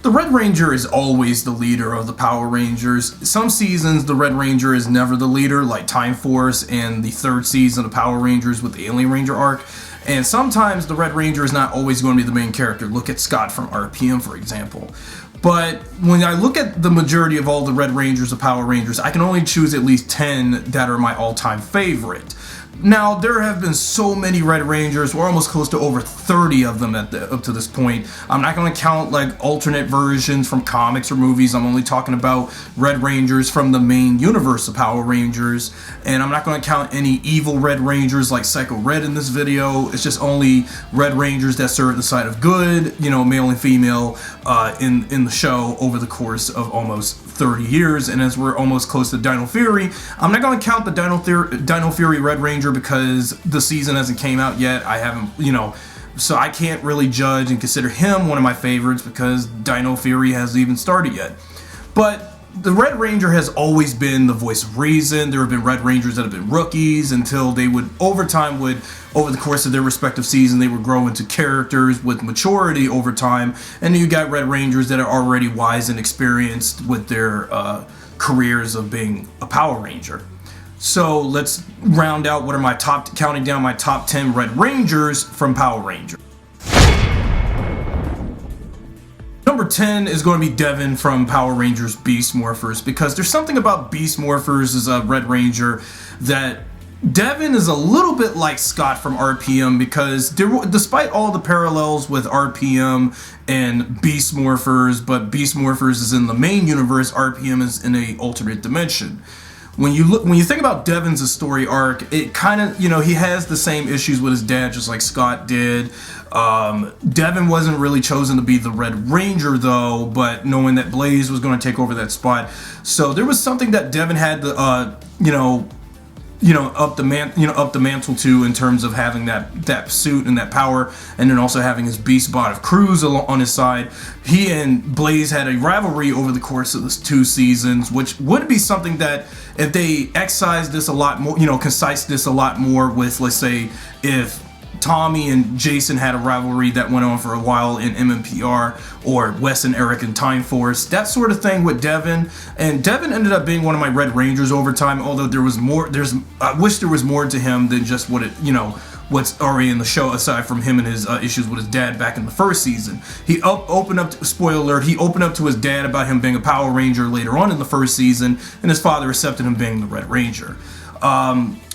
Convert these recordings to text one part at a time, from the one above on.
The Red Ranger is always the leader of the Power Rangers. Some seasons, the Red Ranger is never the leader, like Time Force and the third season of Power Rangers with the Alien Ranger arc. And sometimes the Red Ranger is not always going to be the main character. Look at Scott from RPM, for example. But when I look at the majority of all the Red Rangers of Power Rangers, I can only choose at least 10 that are my all-time favorite. Now, there have been so many Red Rangers. We're almost close to over 30 of them up to this point. I'm not going to count like alternate versions from comics or movies. I'm only talking about Red Rangers from the main universe of Power Rangers. And I'm not going to count any evil Red Rangers like Psycho Red in this video. It's just only Red Rangers that serve the side of good, you know, male and female in the show over the course of almost 30 years. And as we're almost close to Dino Fury, I'm not going to count the Dino Fury Red Ranger because the season hasn't came out yet. I haven't, you know, so I can't really judge and consider him one of my favorites because Dino Fury hasn't even started yet. But the Red Ranger has always been the voice of reason. There have been Red Rangers that have been rookies until they would, over the course of their respective season, they would grow into characters with maturity over time. And then you got Red Rangers that are already wise and experienced with their careers of being a Power Ranger. So let's round out what are counting down my top 10 Red Rangers from Power Rangers. Number 10 is going to be Devon from Power Rangers Beast Morphers, because there's something about Beast Morphers as a Red Ranger that Devon is a little bit like Scott from RPM, because despite all the parallels with RPM and Beast Morphers, but Beast Morphers is in the main universe, RPM is in a alternate dimension. When you think about Devon's story arc, it kind of, you know, he has the same issues with his dad, just like Scott did. Devon wasn't really chosen to be the Red Ranger though, but knowing that Blaze was going to take over that spot, so there was something that Devon had to, up the mantle to, in terms of having that suit and that power, and then also having his beast bot of Cruz on his side. He and Blaze had a rivalry over the course of the 2 seasons, which would be something that if they excised this a lot more, concise this a lot more with, let's say, if Tommy and Jason had a rivalry that went on for a while in MMPR, or Wes and Eric in Time Force, that sort of thing with Devon. And Devon ended up being one of my Red Rangers over time, although there was more. I wish there was more to him than just what's already in the show, aside from him and his issues with his dad back in the first season. He opened up, spoiler alert, he opened up to his dad about him being a Power Ranger later on in the first season, and his father accepted him being the Red Ranger.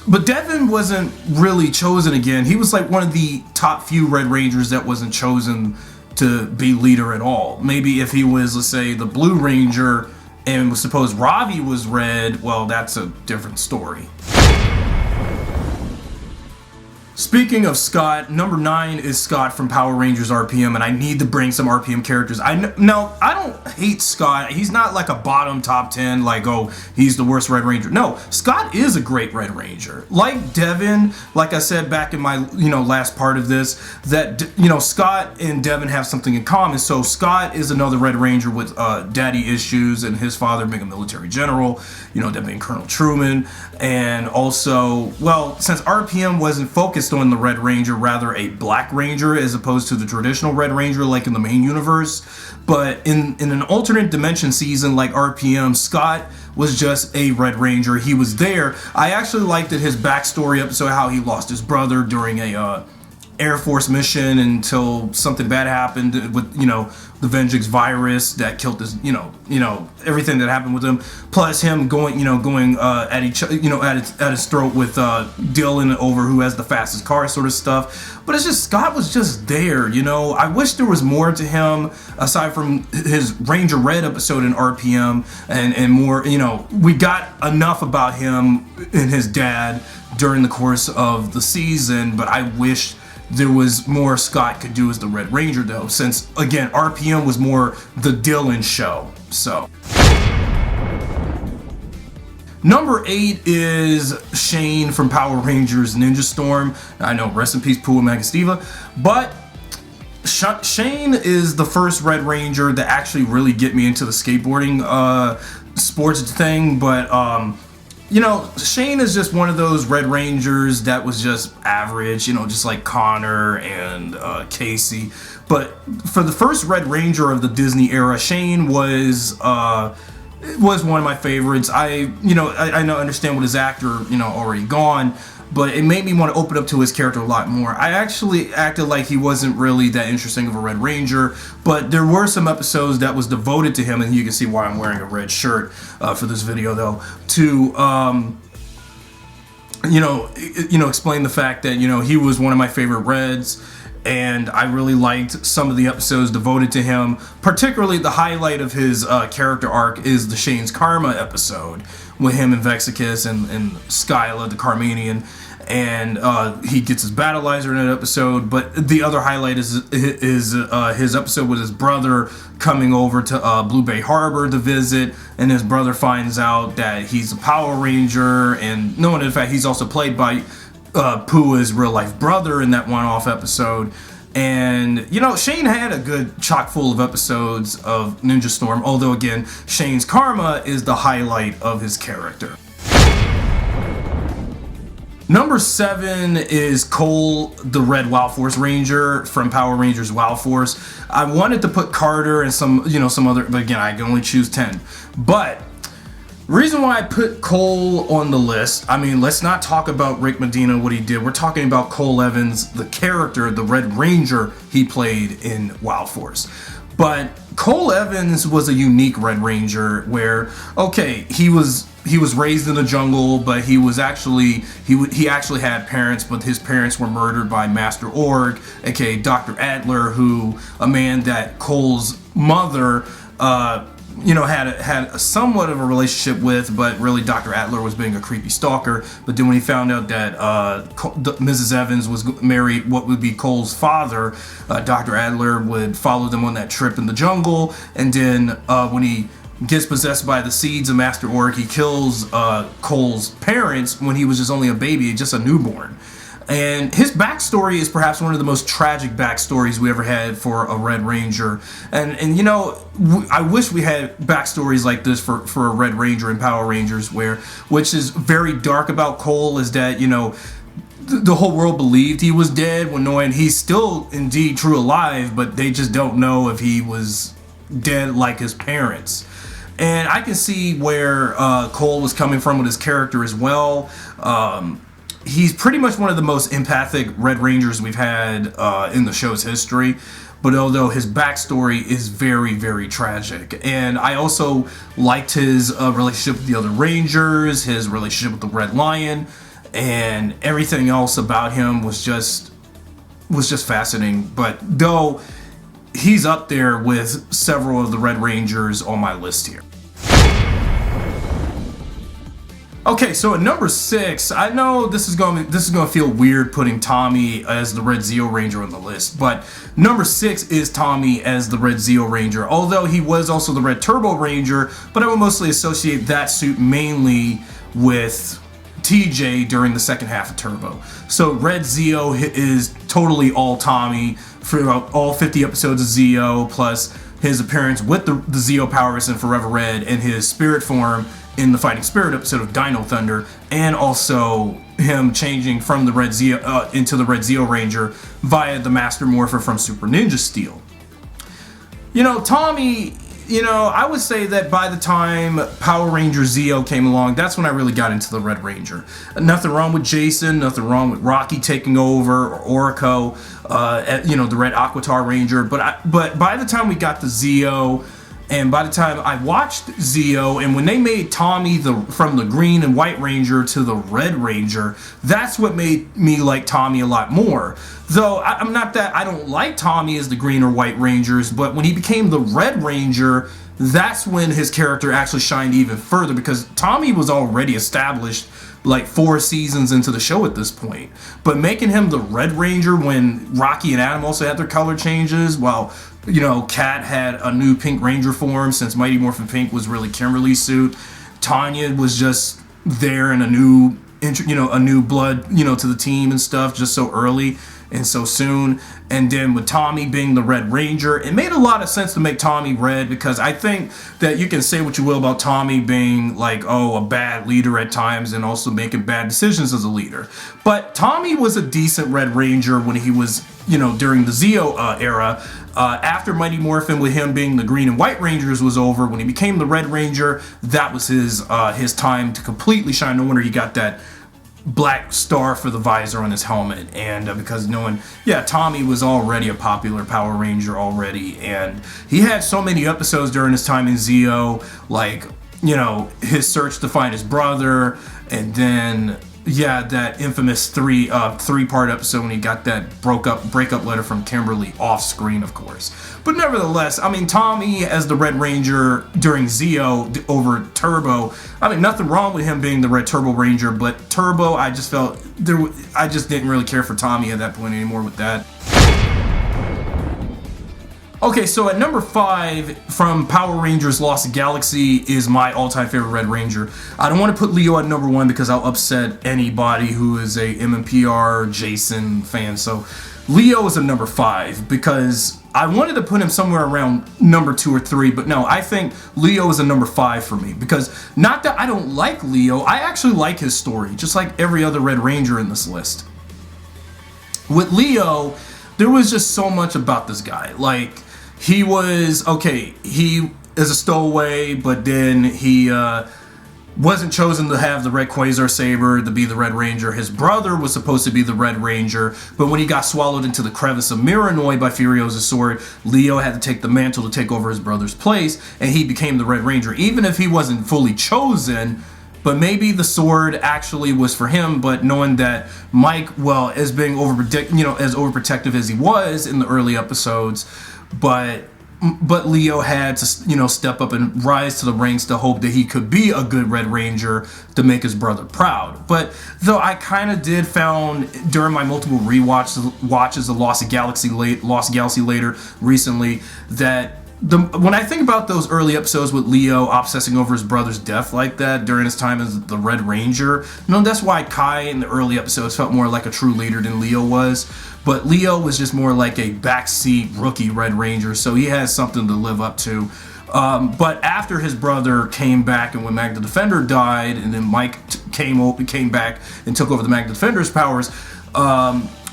But Devon wasn't really chosen again. He was like one of the top few Red Rangers that wasn't chosen to be leader at all. Maybe if he was, let's say, the Blue Ranger and suppose Ravi was red, well, that's a different story. Speaking of Scott, number 9 is Scott from Power Rangers RPM, and I need to bring some RPM characters. I don't hate Scott. He's not like a bottom top 10, like, oh, he's the worst Red Ranger. No, Scott is a great Red Ranger. Like Devon, like I said back in my, last part of this, that, Scott and Devon have something in common. So Scott is another Red Ranger with daddy issues, and his father being a military general, that being Colonel Truman. And also, well, since RPM wasn't focused on the Red Ranger, rather a Black Ranger as opposed to the traditional Red Ranger like in the main universe, but in an alternate dimension season like RPM, Scott was just a Red Ranger. He was there. I actually liked his backstory episode, how he lost his brother during a Air Force mission until something bad happened with, the Vengeance virus that killed his, everything that happened with him. Plus him going at his throat with Dylan over who has the fastest car, sort of stuff. But it's just, Scott was just there, I wish there was more to him aside from his Ranger Red episode in RPM and more, we got enough about him and his dad during the course of the season, but I wish there was more Scott could do as the Red Ranger though, since again RPM was more the Dylan show. So number 8 is Shane from Power Rangers Ninja Storm. I know, rest in peace Pua Magastiva, but Shane is the first Red Ranger that actually really get me into the skateboarding sports thing. But Shane is just one of those Red Rangers that was just average, just like Connor and Casey. But for the first Red Ranger of the Disney era, Shane was one of my favorites. I understand with his actor, already gone, but it made me want to open up to his character a lot more. I actually acted like he wasn't really that interesting of a Red Ranger, but there were some episodes that was devoted to him, and you can see why I'm wearing a red shirt for this video, though, to explain the fact that he was one of my favorite Reds. And I really liked some of the episodes devoted to him. Particularly, the highlight of his character arc is the Shane's Karma episode with him and Vexicus and Skyla, the Carmanian. And he gets his battleizer in that episode. But the other highlight is his episode with his brother coming over to Blue Bay Harbor to visit. And his brother finds out that he's a Power Ranger. And knowing in fact he's also played by Pua's real life brother in that one-off episode. And Shane had a good chock full of episodes of Ninja Storm, although again Shane's Karma is the highlight of his character. Number 7 is Cole, the Red Wild Force Ranger from Power Rangers Wild Force. I wanted to put Carter and some other, but again I can only choose 10. But reason why I put Cole on the list, let's not talk about Rick Medina, what he did. We're talking about Cole Evans, the character, the Red Ranger he played in Wild Force. But Cole Evans was a unique Red Ranger where, okay, he was raised in the jungle, but he actually had parents, but his parents were murdered by Master Org, aka Dr. Adler, a man that Cole's mother had a somewhat of a relationship with, but really Dr. Adler was being a creepy stalker. But then when he found out that Mrs. Evans was married what would be Cole's father, Dr. Adler would follow them on that trip in the jungle, and then when he gets possessed by the seeds of Master Org, he kills Cole's parents when he was just only a baby, just a newborn. And his backstory is perhaps one of the most tragic backstories we ever had for a Red Ranger. And I wish we had backstories like this for a Red Ranger and Power Rangers, which is very dark about Cole, is that, the whole world believed he was dead when knowing he's still indeed true alive, but they just don't know if he was dead like his parents. And I can see where Cole was coming from with his character as well. He's pretty much one of the most empathic Red Rangers we've had in the show's history, but although his backstory is very, very tragic. And I also liked his relationship with the other Rangers, his relationship with the Red Lion, and everything else about him was just fascinating. But though he's up there with several of the Red Rangers on my list here. Okay, so at number 6, I know this is going to feel weird putting Tommy as the Red Zeo Ranger on the list, but number 6 is Tommy as the Red Zeo Ranger, although he was also the Red Turbo Ranger, but I would mostly associate that suit mainly with TJ during the second half of Turbo. So Red Zeo is totally all Tommy throughout all 50 episodes of Zeo, plus his appearance with the Zeo powers in Forever Red and his spirit form in the Fighting Spirit episode of Dino Thunder, and also him changing from the Red Zeo into the Red Zeo Ranger via the Master Morpher from Super Ninja Steel. Tommy, I would say that by the time Power Ranger Zeo came along, that's when I really got into the Red Ranger. Nothing wrong with Jason, nothing wrong with Rocky taking over, or Orico, the Red Aquitar Ranger, but by the time we got the Zeo, and by the time I watched Zeo, and when they made Tommy from the Green and White Ranger to the Red Ranger, that's what made me like Tommy a lot more. Though I don't like Tommy as the Green or White Rangers, but when he became the Red Ranger, that's when his character actually shined even further, because Tommy was already established like 4 seasons into the show at this point. But making him the Red Ranger when Rocky and Adam also had their color changes, while Kat had a new Pink Ranger form since Mighty Morphin Pink was really Kimberly's suit. Tanya was just there in a new blood, to the team and stuff just so early. and so soon. And then with Tommy being the Red Ranger, it made a lot of sense to make Tommy red, because I think that you can say what you will about Tommy being like, oh, a bad leader at times and also making bad decisions as a leader. But Tommy was a decent Red Ranger when he was, during the Zeo era. After Mighty Morphin, with him being the Green and White Rangers, was over, when he became the Red Ranger, that was his time to completely shine. No wonder he got that black star for the visor on his helmet, and because Tommy was already a popular Power Ranger already, and he had so many episodes during his time in Zeo, like his search to find his brother, and then that infamous three-part episode when he got that breakup letter from Kimberly off screen, of course. But nevertheless, I mean, Tommy as the Red Ranger during Zeo over Turbo, I mean, nothing wrong with him being the Red Turbo Ranger, but Turbo, I just didn't really care for Tommy at that point anymore with that. Okay, so at number 5 from Power Rangers Lost Galaxy is my all-time favorite Red Ranger. I don't want to put Leo at number 1 because I'll upset anybody who is a MMPR Jason fan. So Leo is a number 5 because I wanted to put him somewhere around number 2 or 3, but no, I think Leo is a number 5 for me, because not that I don't like Leo, I actually like his story, just like every other Red Ranger in this list. With Leo, there was just so much about this guy. Like, he is a stowaway, but then he wasn't chosen to have the Red Quasar Saber to be the Red Ranger. His brother was supposed to be the Red Ranger, but when he got swallowed into the crevice of Miranoi by Furiosa's sword, Leo had to take the mantle to take over his brother's place, and he became the Red Ranger, even if he wasn't fully chosen. But maybe the sword actually was for him, but knowing that Mike, as being as overprotective as he was in the early episodes, but Leo had to, step up and rise to the ranks to hope that he could be a good Red Ranger to make his brother proud. But though I kind of did found during my multiple watches of Lost Galaxy later recently, that when I think about those early episodes with Leo obsessing over his brother's death like that during his time as the Red Ranger, that's why Kai in the early episodes felt more like a true leader than Leo was. But Leo was just more like a backseat rookie Red Ranger, so he has something to live up to. But after his brother came back, and when Magda Defender died, and then Mike came back and took over the Magda Defender's powers,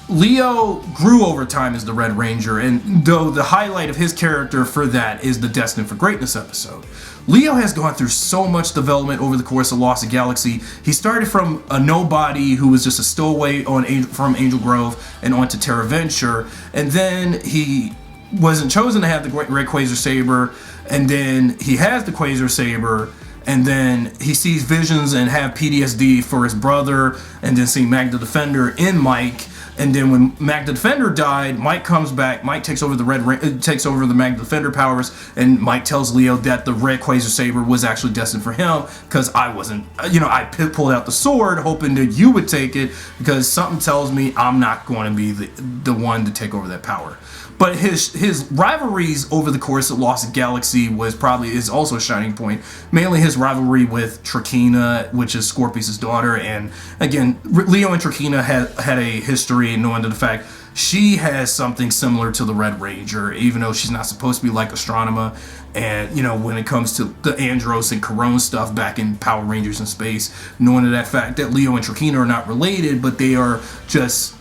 Leo grew over time as the Red Ranger, and though the highlight of his character for that is the Destined for Greatness episode. Leo has gone through so much development over the course of Lost Galaxy. He started from a nobody who was just a stowaway from Angel Grove and onto Terra Venture, and then he wasn't chosen to have the Red Quasar Saber, and then he has the Quasar Saber, and then he sees visions and have PTSD for his brother, and then see Magda Defender in Mike. And then when Magda Defender died, Mike comes back. Mike takes over the Magda Defender powers, and Mike tells Leo that the Red Quasar Saber was actually destined for him, because I wasn't, I pulled out the sword hoping that you would take it, because something tells me I'm not going to be the one to take over that power. But his rivalries over the course of Lost Galaxy is also a shining point. Mainly his rivalry with Trakina, which is Scorpius' daughter. And again, Leo and Trakina had a history, knowing the fact she has something similar to the Red Ranger, even though she's not supposed to be like Astronema. And, when it comes to the Andros and Corone stuff back in Power Rangers in Space, knowing that fact that Leo and Trakina are not related, but they are just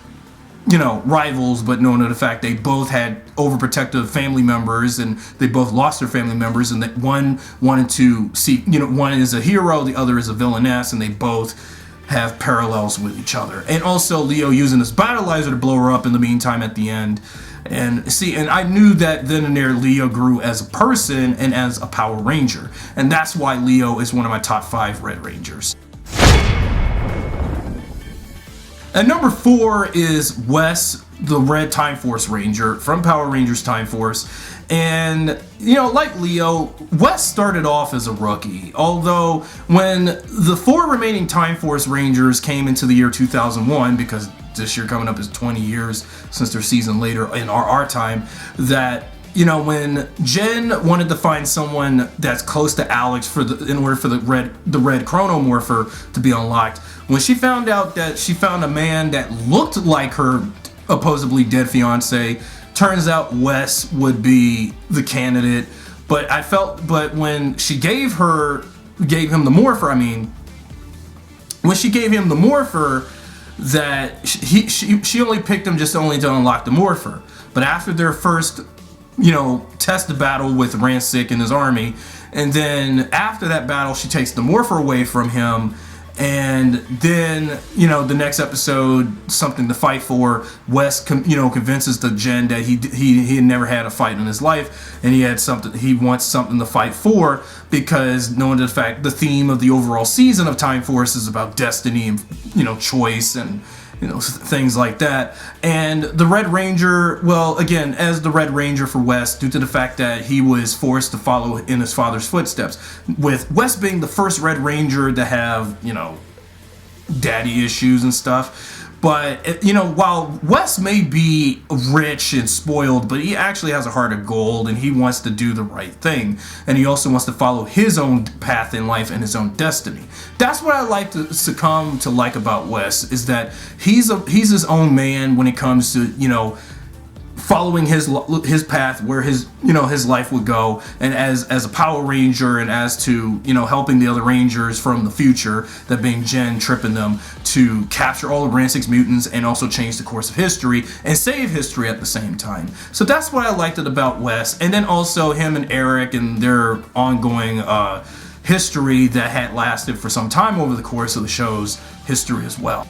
rivals, but knowing the fact they both had overprotective family members, and they both lost their family members, and that one wanted to see, one is a hero, the other is a villainess, and they both have parallels with each other. And also Leo using this battleizer to blow her up in the meantime at the end. And I knew that then and there Leo grew as a person and as a Power Ranger. And that's why Leo is one of my top 5 Red Rangers. And number 4 is Wes, the Red Time Force Ranger from Power Rangers Time Force. And, like Leo, Wes started off as a rookie. Although, when the 4 remaining Time Force Rangers came into the year 2001, because this year coming up is 20 years since their season later in our time, that when Jen wanted to find someone that's close to Alex in order for the red Chronomorpher to be unlocked, when she found out that she found a man that looked like her supposedly dead fiance. Turns out Wes would be the candidate, but when she gave him the morpher, when she gave him the morpher, that she only picked him just only to unlock the morpher. But after their first, test battle with Rancic and his army, and then after that battle, she takes the morpher away from him. And then, the next episode, Something to Fight For, Wes, convinces the Jen that he had never had a fight in his life, and he wants something to fight for, because knowing the fact, the theme of the overall season of Time Force is about destiny and, choice and, things like that. And the Red Ranger, well, again, as the Red Ranger for Wes, due to the fact that he was forced to follow in his father's footsteps, with Wes being the first Red Ranger to have, daddy issues and stuff. But, while Wes may be rich and spoiled, but he actually has a heart of gold, and he wants to do the right thing. And he also wants to follow his own path in life and his own destiny. That's what I like to succumb to like about Wes, is that he's his own man when it comes to, following his path, where his life would go, and as a Power Ranger, and as to helping the other Rangers from the future, that being Jen, tripping them, to capture all of Rancic's mutants and also change the course of history and save history at the same time. So that's what I liked it about Wes. And then also him and Eric and their ongoing history that had lasted for some time over the course of the show's history as well.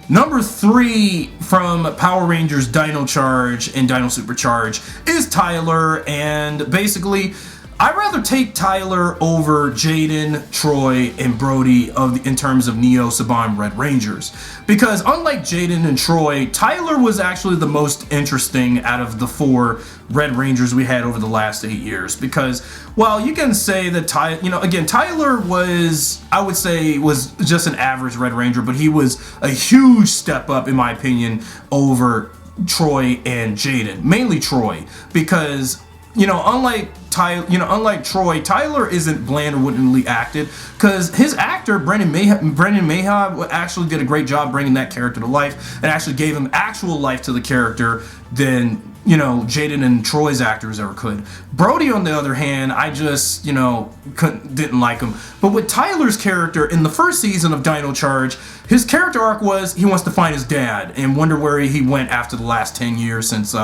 Number 3 from Power Rangers Dino Charge and Dino Supercharge is Tyler, and basically, I'd rather take Tyler over Jaden, Troy, and Brody in terms of Neo-Saban Red Rangers. Because unlike Jaden and Troy, Tyler was actually the most interesting out of the 4 Red Rangers we had over the last 8 years. Because, well, you can say that Tyler was, I would say, was just an average Red Ranger, but he was a huge step up, in my opinion, over Troy and Jaden. Mainly Troy, because unlike Troy, Tyler isn't bland or woodenly acted, because his actor Brendan Mayhaw actually did a great job bringing that character to life, and actually gave him actual life to the character than Jaden and Troy's actors ever could. Brody, on the other hand, I just didn't like him. But with Tyler's character in the first season of Dino Charge, his character arc was he wants to find his dad and wonder where he went after the last 10 years since.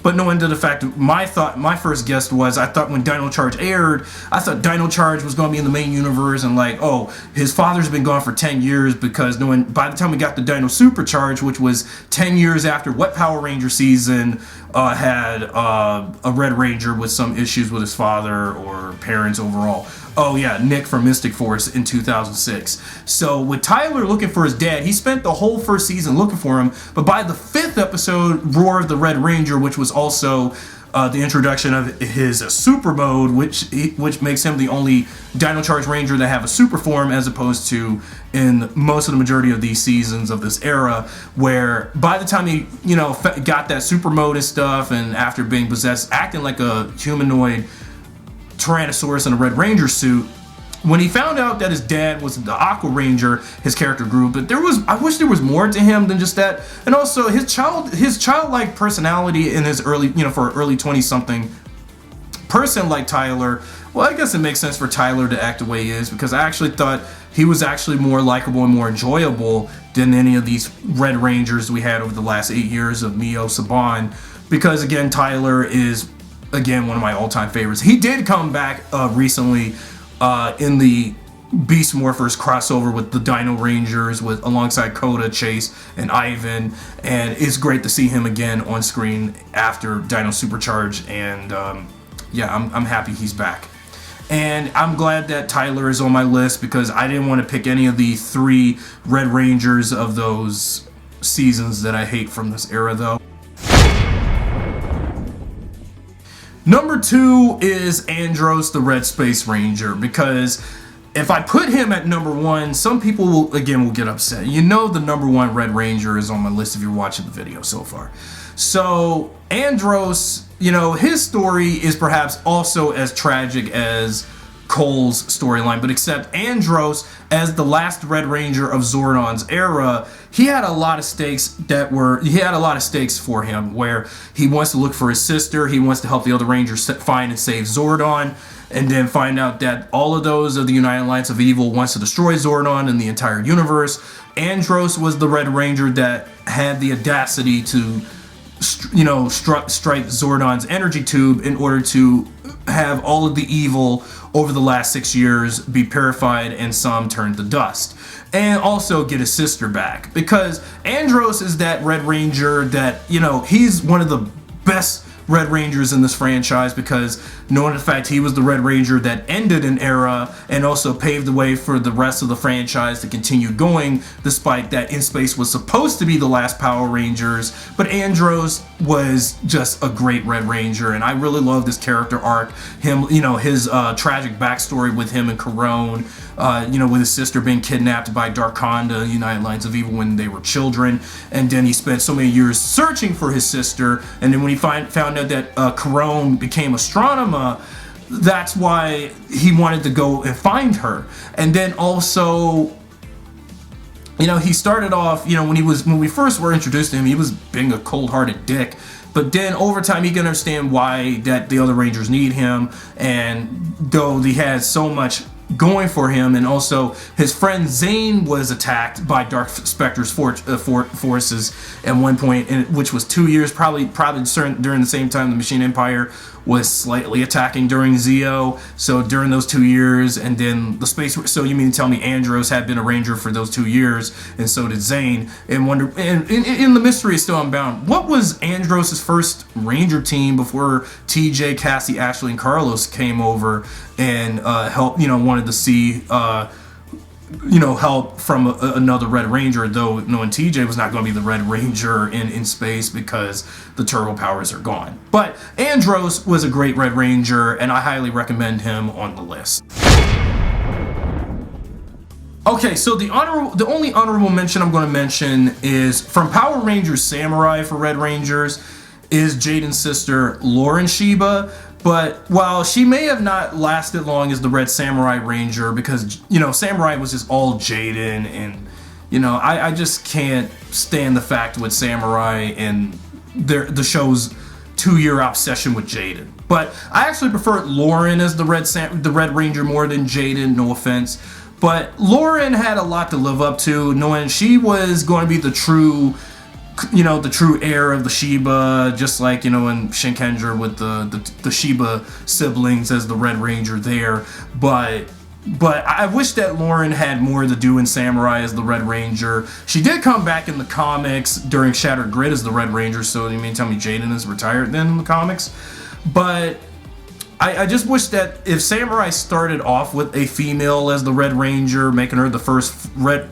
But knowing to the fact, my first guess was, I thought when Dino Charge aired, I thought Dino Charge was going to be in the main universe, and his father's been gone for 10 years, because by the time we got to Dino Supercharge, which was 10 years after what Power Ranger season had a Red Ranger with some issues with his father or parents overall. Oh yeah, Nick from Mystic Force in 2006. So with Tyler looking for his dad, he spent the whole first season looking for him, but by the 5th episode, Roar of the Red Ranger, which was also the introduction of his super mode, which makes him the only Dino Charge Ranger to have a super form, as opposed to in most of the majority of these seasons of this era, where by the time he got that super mode and stuff, and after being possessed, acting like a humanoid Tyrannosaurus in a Red Ranger suit, when he found out that his dad was the Aqua Ranger, his character grew. But I wish there was more to him than just that. And also his childlike personality in his early, for an early 20-something person like Tyler. Well, I guess it makes sense for Tyler to act the way he is, because I actually thought he was actually more likable and more enjoyable than any of these Red Rangers we had over the last 8 years of Neo-Saban. Because again, Tyler is one of my all-time favorites. He did come back recently in the Beast Morphers crossover with the Dino Rangers, alongside Coda, Chase, and Ivan, and it's great to see him again on screen after Dino Supercharge. And I'm happy he's back. And I'm glad that Tyler is on my list, because I didn't want to pick any of the 3 Red Rangers of those seasons that I hate from this era, though. Number 2 is Andros, the Red Space Ranger, because if I put him at number 1, some people will get upset. The number 1 Red Ranger is on my list if you're watching the video so far. So Andros, his story is perhaps also as tragic as Cole's storyline, but except Andros, as the last Red Ranger of Zordon's era, he had a lot of stakes for him, where he wants to look for his sister, he wants to help the other Rangers find and save Zordon, and then find out that all of those of the United Alliance of Evil wants to destroy Zordon and the entire universe. Andros was the Red Ranger that had the audacity to, strike Zordon's energy tube in order to have all of the evil over the last 6 years be purified and some turned to dust. And also get his sister back. Because Andros is that Red Ranger that, he's one of the best Red Rangers in this franchise, because knowing the fact he was the Red Ranger that ended an era and also paved the way for the rest of the franchise to continue going, despite that In Space was supposed to be the last Power Rangers. But Andros was just a great Red Ranger, and I really love this character arc. Him, his tragic backstory with him and Corone, with his sister being kidnapped by Darkonda, United Alliance of Evil, when they were children, and then he spent so many years searching for his sister, and then when he found out that Corone became Astronema, that's why he wanted to go and find her. And then also, he started off, when we first were introduced to him, he was being a cold-hearted dick. But then over time, he can understand why that the other Rangers need him, and though he has so much going for him, and also his friend Zane was attacked by Dark Spectre's forces at one point, which was 2 years, probably during the same time the Machine Empire was slightly attacking during Zeo. So during those 2 years, and then the space. So you mean to tell me Andros had been a Ranger for those 2 years, and so did Zane? And in the mystery is still unbound. What was Andros' first Ranger team before TJ, Cassie, Ashley, and Carlos came over and helped? Wanted to see help from another Red Ranger, though knowing TJ was not going to be the Red Ranger in space because the turbo powers are gone. But Andros was a great Red Ranger, and I highly recommend him on the list. Okay, so the only honorable mention I'm going to mention is from Power Rangers Samurai for Red Rangers is Jaden's sister, Lauren Shiba. But while she may have not lasted long as the Red Samurai Ranger, because, Samurai was just all Jaden, and, I just can't stand the fact with Samurai and the show's 2-year obsession with Jaden. But I actually prefer Lauren as the Red Ranger more than Jaden, no offense. But Lauren had a lot to live up to, knowing she was going to be the true heir of the Shiba, just like, in Shinkendra with the Shiba siblings as the Red Ranger there. But I wish that Lauren had more to do in Samurai as the Red Ranger. She did come back in the comics during Shattered Grid as the Red Ranger, so you mean tell me Jaden is retired then in the comics? But I just wish that if Samurai started off with a female as the Red Ranger, making her the first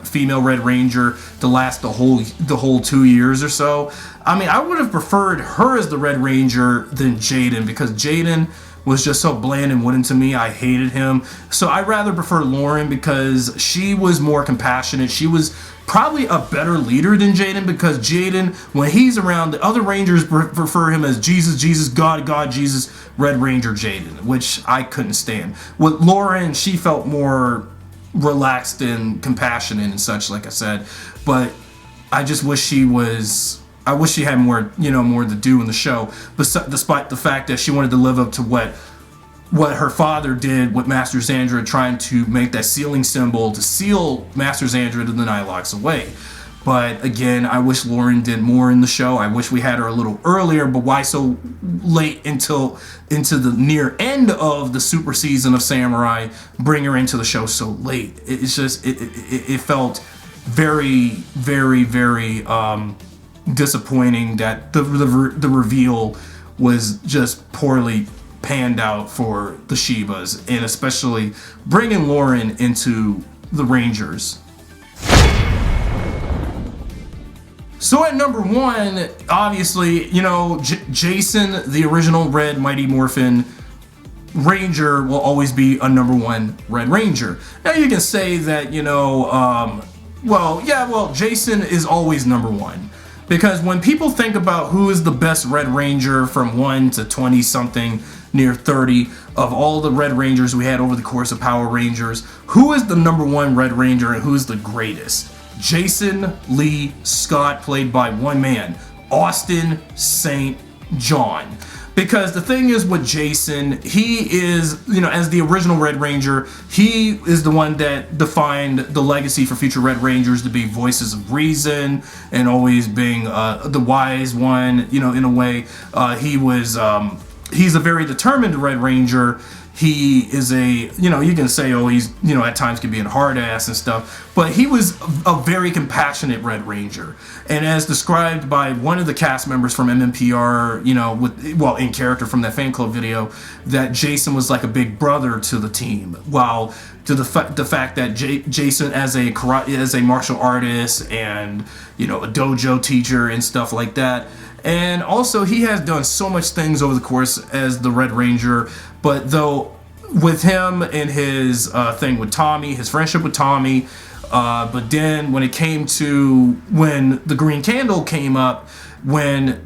female Red Ranger to last the whole 2 years or so, I would have preferred her as the Red Ranger than Jaden, because Jaden was just so bland and wooden to me. I hated him. So I rather prefer Lauren, because she was more compassionate. She was probably a better leader than Jaden, because Jaden, when he's around, the other Rangers prefer him as Jesus, God, Jesus, Red Ranger Jaden, which I couldn't stand. With Lauren, she felt more relaxed and compassionate and such, like I said. But I just wish she had more, more to do in the show. But despite the fact that she wanted to live up to what her father did with Master Xandra, trying to make that sealing symbol to seal Master Xandra to the Nihilux away. But again, I wish Lauren did more in the show. I wish we had her a little earlier, but why so late into the near end of the super season of Samurai, bring her into the show so late? It's just, it felt very, very, very disappointing that the reveal was just poorly panned out for the Shibas, and especially bringing Lauren into the Rangers. So at number 1, obviously, Jason, the original Red Mighty Morphin Ranger, will always be a number 1 Red Ranger. Now you can say that, Jason is always number 1. Because when people think about who is the best Red Ranger from 1 to 20 something, near 30, of all the Red Rangers we had over the course of Power Rangers, who is the #1 Red Ranger and who is the greatest? Jason Lee Scott, played by one man, Austin St. John. Because the thing is with Jason, he is, as the original Red Ranger, he is the one that defined the legacy for future Red Rangers to be voices of reason and always being the wise one, in a way. He's a very determined Red Ranger. He is you can say, oh, he's, at times can be a hard ass and stuff, but he was a very compassionate Red Ranger. And as described by one of the cast members from MMPR, in character from that fan club video, that Jason was like a big brother to the team. While to the fact that Jason, as a martial artist and, a dojo teacher and stuff like that, and also he has done so much things over the course as the Red Ranger. But though with him and his thing with Tommy, his friendship with Tommy, but then when it came to when the Green Candle came up, when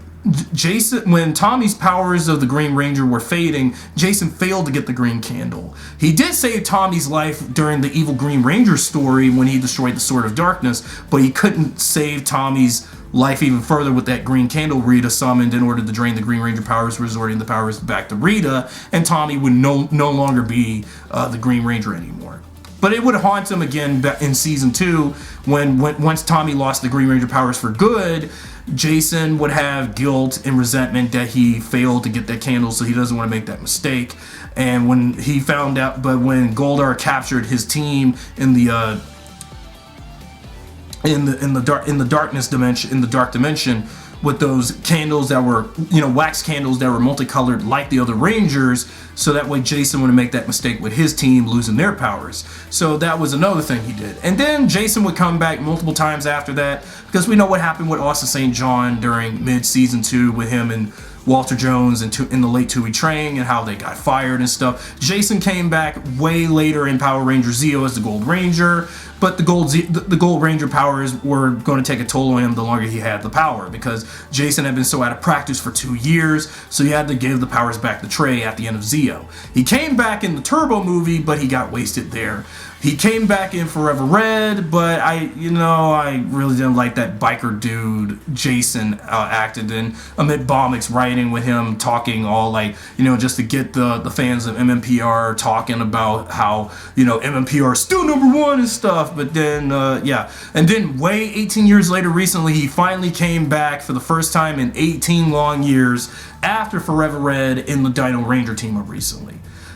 Tommy's powers of the Green Ranger were fading, Jason failed to get the Green Candle. He did save Tommy's life during the evil Green Ranger story when he destroyed the Sword of Darkness, but he couldn't save Tommy's life even further with that Green Candle Rita summoned in order to drain the Green Ranger powers, resorting the powers back to Rita, and Tommy would no longer be the Green Ranger anymore. But it would haunt him again in season 2 when once Tommy lost the Green Ranger powers for good. Jason would have guilt and resentment that he failed to get that candle, so he doesn't want to make that mistake. And when he found out, but when Goldar captured his team in the dark dimension with those candles that were, wax candles that were multicolored like the other Rangers, so that way Jason wouldn't make that mistake with his team losing their powers. So that was another thing he did. And then Jason would come back multiple times after that, because we know what happened with Austin St. John during mid-season 2 with him and Walter Jones in the late Tui Trang and how they got fired and stuff. Jason came back way later in Power Ranger Zeo as the Gold Ranger, but the Gold Ranger powers were going to take a toll on him the longer he had the power, because Jason had been so out of practice for 2 years, so he had to give the powers back to Trey at the end of Zeo. He came back in the Turbo movie, but he got wasted there. He came back in Forever Red, but I really didn't like that biker dude Jason acted in. Amit Bomik's writing with him talking all like, just to get the fans of MMPR talking about how, MMPR is still #1 and stuff. But then, And then 18 years later, recently, he finally came back for the first time in 18 long years after Forever Red in the Dino Ranger team up recently.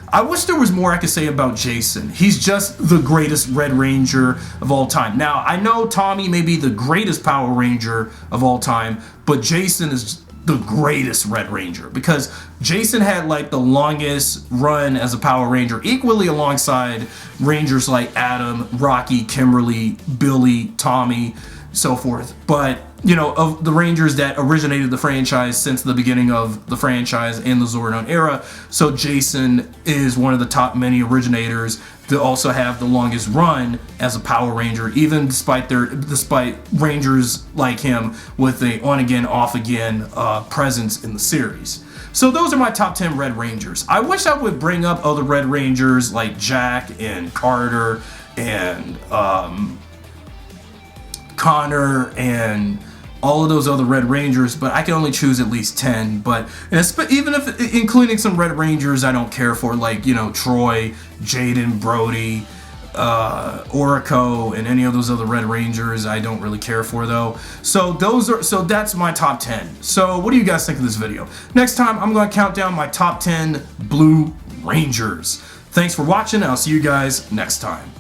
I wish there was more I could say about Jason. He's just the greatest Red Ranger of all time. Now, I know Tommy may be the greatest Power Ranger of all time, but Jason is the greatest Red Ranger, because Jason had like the longest run as a Power Ranger, equally alongside Rangers like Adam, Rocky, Kimberly, Billy, Tommy, so forth. But of the Rangers that originated the franchise since the beginning of the franchise in the Zordon era, so Jason is one of the top many originators to also have the longest run as a Power Ranger, even despite Rangers like him with a on-again, off-again presence in the series. So those are my top 10 Red Rangers. I wish I would bring up other Red Rangers like Jack and Carter and Connor and all of those other Red Rangers, but I can only choose at least 10. But even if including some Red Rangers I don't care for, like Troy, Jaden, Brody, Orico, and any of those other Red Rangers I don't really care for though. So that's my top 10. So what do you guys think of this video? Next time I'm going to count down my top 10 Blue Rangers. Thanks for watching, and I'll see you guys next time.